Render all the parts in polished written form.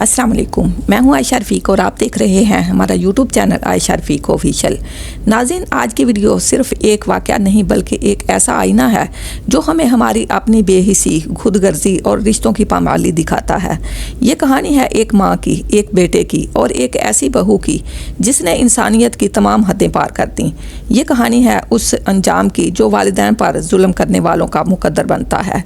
अस्सलाम वालेकुम, मैं हूं आयशा रफ़ीक और आप देख रहे हैं हमारा यूट्यूब चैनल आयशा रफ़ीक ऑफिशियल। नाज़रीन, आज की वीडियो सिर्फ एक वाक़या नहीं बल्कि एक ऐसा आईना है जो हमें हमारी अपनी बेहिसी, खुदगर्जी और रिश्तों की पामाली दिखाता है। ये कहानी है एक माँ की, एक बेटे की और एक ऐसी बहू की जिसने इंसानियत की तमाम हदें पार कर दी। ये कहानी है उस अंजाम की जो वालिदैन पर जुल्म करने वालों का मुकद्दर बनता है।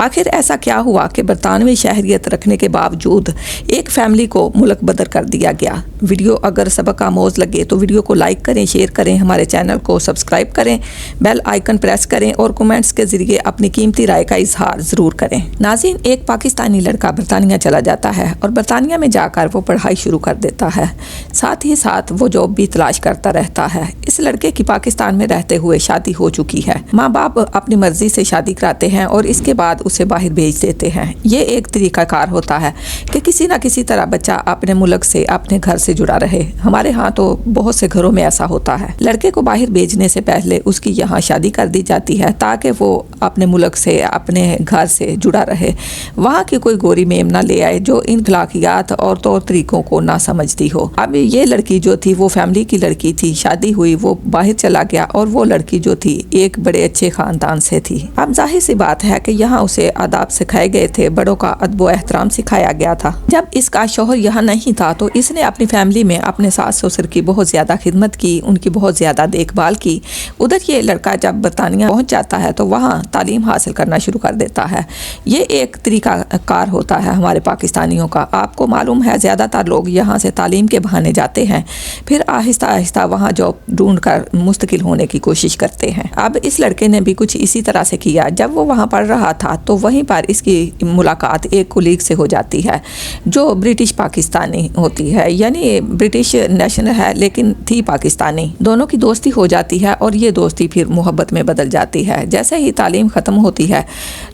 आखिर ऐसा क्या हुआ कि बरतानवी शहरियत रखने के बावजूद एक फैमिली को मुल्क बदर कर दिया गया। वीडियो अगर सबक आमोज लगे तो वीडियो को लाइक करें, शेयर करें, हमारे चैनल को सब्सक्राइब करें, बेल आइकन प्रेस करें और कमेंट्स के जरिए अपनी कीमती राय का इजहार ज़रूर करें। नाज़रीन, एक पाकिस्तानी लड़का बरतानिया चला जाता है और बरतानिया में जाकर वो पढ़ाई शुरू कर देता है। साथ ही साथ वो जॉब भी तलाश करता रहता है। इस लड़के की पाकिस्तान में रहते हुए शादी हो चुकी है। माँ बाप अपनी मर्जी से शादी कराते हैं और इसके बाद उसे बाहर भेज देते हैं। ये एक तरीकाकार होता है कि किसी न किसी तरह बच्चा अपने मुल्क से, अपने घर से जुड़ा रहे। हमारे यहाँ तो बहुत से घरों में ऐसा होता है। लड़के को बाहर भेजने से पहले उसकी यहाँ शादी कर दी जाती है ताकि वो अपने मुल्क से, अपने घर से जुड़ा रहे। वहाँ की कोई गोरी मेम ना ले आए जो इन अखलाकियात और तौर तरीकों को ना समझती हो। अब ये लड़की जो थी वो फैमिली की लड़की थी, शादी हुई, वो बाहर चला गया और वो लड़की जो थी एक बड़े अच्छे खानदान से थी। अब जाहिर सी बात है कि यहाँ उसे आदाब सिखाए गए थे, बड़ों का अदब व एहतराम सिखाया गया था। जब इसका शौहर यहाँ नहीं था तो इसने अपनी फैमिली में अपने सास ससुर की बहुत ज़्यादा खिदमत की, उनकी बहुत ज़्यादा देखभाल की। उधर ये लड़का जब बरतानिया पहुँच जाता है तो वहाँ तालीम हासिल करना शुरू कर देता है। ये एक तरीका कार होता है हमारे पाकिस्तानियों का। आपको मालूम है ज़्यादातर लोग यहाँ से तालीम के बहाने जाते हैं, फिर आहिस्ता आहिस्ता वहाँ जॉब ढूंढ कर मुस्तकिल होने की कोशिश करते हैं। अब इस लड़के ने भी कुछ इसी तरह से किया। जब वो वहाँ पढ़ रहा था तो वहीं पर इसकी मुलाकात एक कुलीग से हो जाती है जो ब्रिटिश पाकिस्तानी होती है, यानी ब्रिटिश नेशनल है लेकिन थी पाकिस्तानी। दोनों की दोस्ती हो जाती है और ये दोस्ती फिर मोहब्बत में बदल जाती है। जैसे ही तालीम ख़त्म होती है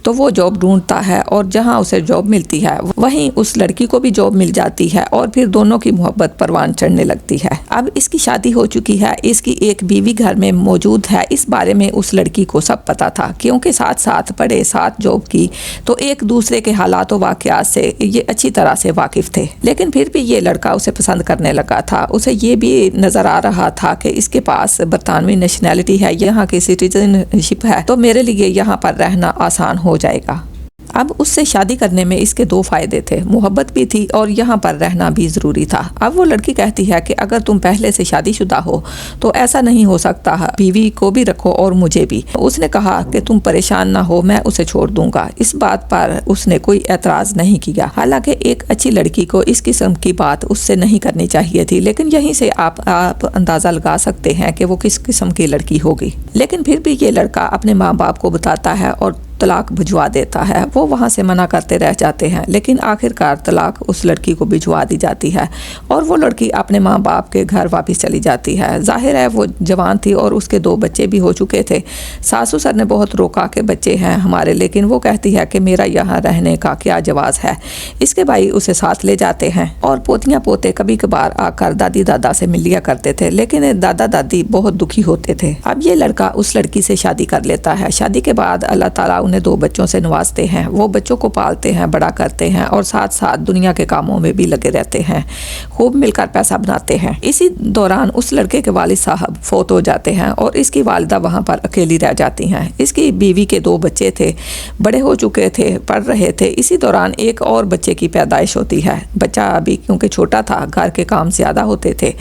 तो वो जॉब ढूंढता है और जहाँ उसे जॉब मिलती है वहीं उस लड़की को भी जॉब मिल जाती है और फिर दोनों की मोहब्बत परवान चढ़ने लगती है। अब इसकी शादी हो चुकी है, इसकी एक बीवी घर में मौजूद है। इस बारे में उस लड़की को सब पता था क्योंकि साथ साथ पढ़े, साथ जॉब की, तो एक दूसरे के हालात व वाक़यात से ये अच्छी तरह से वाकिफ़ थे। लेकिन फिर भी ये लड़का उसे पसंद करने लगा था। उसे ये भी नज़र आ रहा था कि इसके पास बरतानवी नेशनैलिटी है, यहाँ की सिटीजनशिप है, तो मेरे लिए यहाँ पर रहना आसान हो जाएगा। अब उससे शादी करने में इसके दो फायदे थे, मोहब्बत भी थी और यहाँ पर रहना भी ज़रूरी था। अब वो लड़की कहती है कि अगर तुम पहले से शादीशुदा हो तो ऐसा नहीं हो सकता, बीवी को भी रखो और मुझे भी। उसने कहा कि तुम परेशान ना हो, मैं उसे छोड़ दूंगा। इस बात पर उसने कोई एतराज़ नहीं किया। हालांकि एक अच्छी लड़की को इस किस्म की बात उससे नहीं करनी चाहिए थी, लेकिन यहीं से आप अंदाज़ा लगा सकते हैं कि वो किस किस्म की लड़की होगी। लेकिन फिर भी ये लड़का अपने माँ बाप को बताता है और तलाक भिजवा देता है। वो वहाँ से मना करते रह जाते हैं लेकिन आखिरकार तलाक उस लड़की को भिजवा दी जाती है और वो लड़की अपने माँ बाप के घर वापस चली जाती है। जाहिर है वो जवान थी और उसके दो बच्चे भी हो चुके थे। सासू सर ने बहुत रोका कि बच्चे हैं हमारे, लेकिन वो कहती है कि मेरा यहाँ रहने का क्या जवाज़ है। इसके भाई उसे साथ ले जाते हैं और पोतियाँ पोते कभी कभार आकर दादी दादा से मिल लिया करते थे, लेकिन दादा दादी बहुत दुखी होते थे। अब ये लड़का उस लड़की से शादी कर लेता है। शादी के बाद अल्लाह ताला उन्हें दो बच्चों से नवाजते हैं। वो बच्चों को पालते हैं, बड़ा करते हैं और साथ साथ दुनिया के कामों में भी लगे रहते हैं, खूब मिलकर पैसा बनाते हैं। इसी दौरान उस लड़के के वालिद साहब फौत हो जाते हैं और इसकी वालिदा वहाँ पर अकेली रह जाती हैं। इसकी बीवी के दो बच्चे थे, बड़े हो चुके थे, पढ़ रहे थे। इसी दौरान एक और बच्चे की पैदाइश होती है। बच्चा अभी क्योंकि छोटा था, घर के काम ज़्यादा होते थे,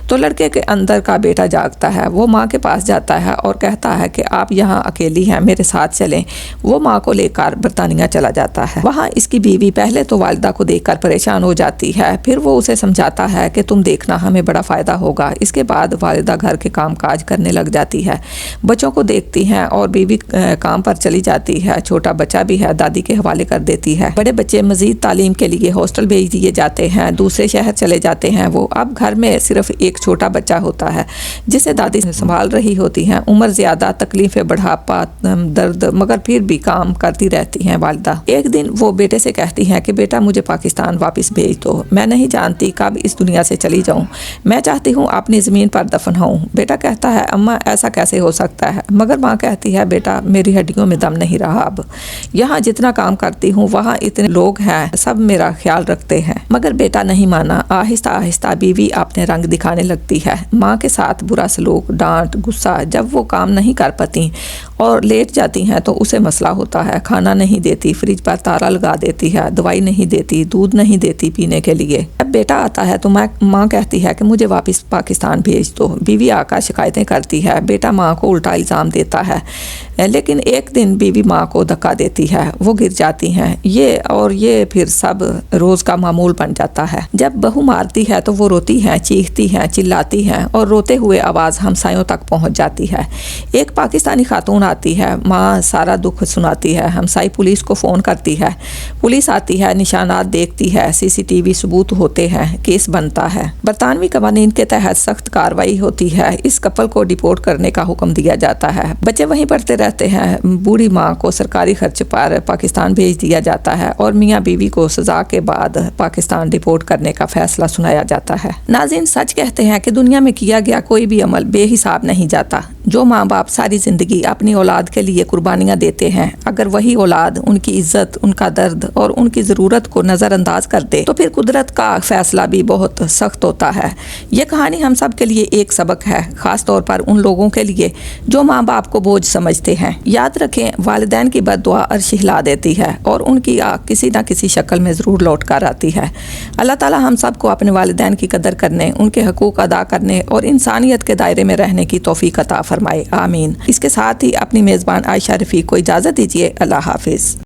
तो लड़के के अंदर का बेटा जागता है। वो माँ के पास जाता है और कहता है कि आप यहाँ अकेली हैं, मेरे साथ चलें। वो माँ को लेकर बरतानिया चला जाता है। वहाँ इसकी बीवी पहले तो वालिदा को देखकर परेशान हो जाती है, फिर वो उसे समझाता है कि तुम देखना, हमें बड़ा फ़ायदा होगा। इसके बाद वालिदा घर के काम काज करने लग जाती है, बच्चों को देखती हैं और बीवी काम पर चली जाती है। छोटा बच्चा भी है, दादी के हवाले कर देती है। बड़े बच्चे मज़ीद तालीम के लिए हॉस्टल भेज दिए जाते हैं, दूसरे शहर चले जाते हैं। वो अब घर में सिर्फ एक छोटा बच्चा होता है जिसे दादी संभाल रही होती हैं। उम्र ज़्यादा, तकलीफ़ें, बढ़ापा, दर्द, मगर फिर भी काम करती रहती हैं वालिदा। एक दिन वो बेटे से कहती हैं कि बेटा मुझे पाकिस्तान वापस भेज दो, मैं नहीं जानती कब इस दुनिया से चली जाऊँ, मैं चाहती हूँ अपनी ज़मीन पर दफन होऊँ। बेटा कहता है अम्मा ऐसा कैसे हो सकता है, मगर माँ कहती है बेटा मेरी हड्डियों में दम नहीं रहा, अब यहाँ जितना काम करती हूँ वहाँ इतने लोग हैं, सब मेरा ख्याल रखते हैं। मगर बेटा नहीं माना। आहिस्ता आहिस्ता बीवी अपने रंग दिखाने लगती है। माँ के साथ बुरा सलूक, डांट, गुस्सा। जब वो काम नहीं कर पाती और लेट जाती हैं तो उसे मसला होता है। खाना नहीं देती, फ्रिज पर ताला लगा देती है, दवाई नहीं देती, दूध नहीं देती पीने के लिए। जब बेटा आता है तो माँ कहती है कि मुझे वापस पाकिस्तान भेज दो। बीवी आकर शिकायतें करती है, बेटा माँ को उल्टा इल्ज़ाम देता है। लेकिन एक दिन बीवी माँ को धक्का देती है, वो गिर जाती हैं। ये फिर सब रोज़ का मामूल बन जाता है। जब बहू मारती है तो वो रोती हैं, चीखती हैं, चिल्लाती हैं और रोते हुए आवाज़ हमसायों तक पहुँच जाती है। एक पाकिस्तानी खातून आती है, माँ सारा दुख सुनाती है। हमसाई पुलिस को फ़ोन करती है, पुलिस आती है, निशानात देखती है, CCTV सबूत होते हैं, केस बनता है। बरतानवी कवानीन के तहत सख्त कार्रवाई होती है। इस कपल को डिपोर्ट करने का हुक्म दिया जाता है। बच्चे वहीं पढ़ते रहते हैं। बूढ़ी माँ को सरकारी खर्च पर पाकिस्तान भेज दिया जाता है और मियाँ बीवी को सजा के बाद पाकिस्तान डिपोर्ट करने का फैसला सुनाया जाता है। नाज़रीन, सच कहते हैं कि दुनिया में किया गया कोई भी अमल बेहिसाब नहीं जाता। जो माँ बाप सारी ज़िंदगी अपनी औलाद के लिए कुर्बानियाँ देते हैं, अगर वही औलाद उनकी इज्जत, उनका दर्द और उनकी ज़रूरत को नज़रअंदाज कर दे तो फिर कुदरत का फैसला भी बहुत सख्त होता है। ये कहानी हम सब के लिए एक सबक है, ख़ास तौर पर उन लोगों के लिए जो माँ बाप को बोझ समझते हैं। याद रखें, वालिदैन की बद्दुआ अर्श हिला देती है और उनकी आग किसी न किसी शक्ल में ज़रूर लौट कर आती है। अल्लाह ताला हम सब को अपने वालिदैन की कदर करने, उनके हकूक़ अदा करने और इंसानियत के दायरे में रहने की तौफीक अता फरमाए। आमीन। इसके साथ ही अपनी मेज़बान आयशा रफ़ीक को इजाज़त दीजिए। अल्लाह हाफिज़।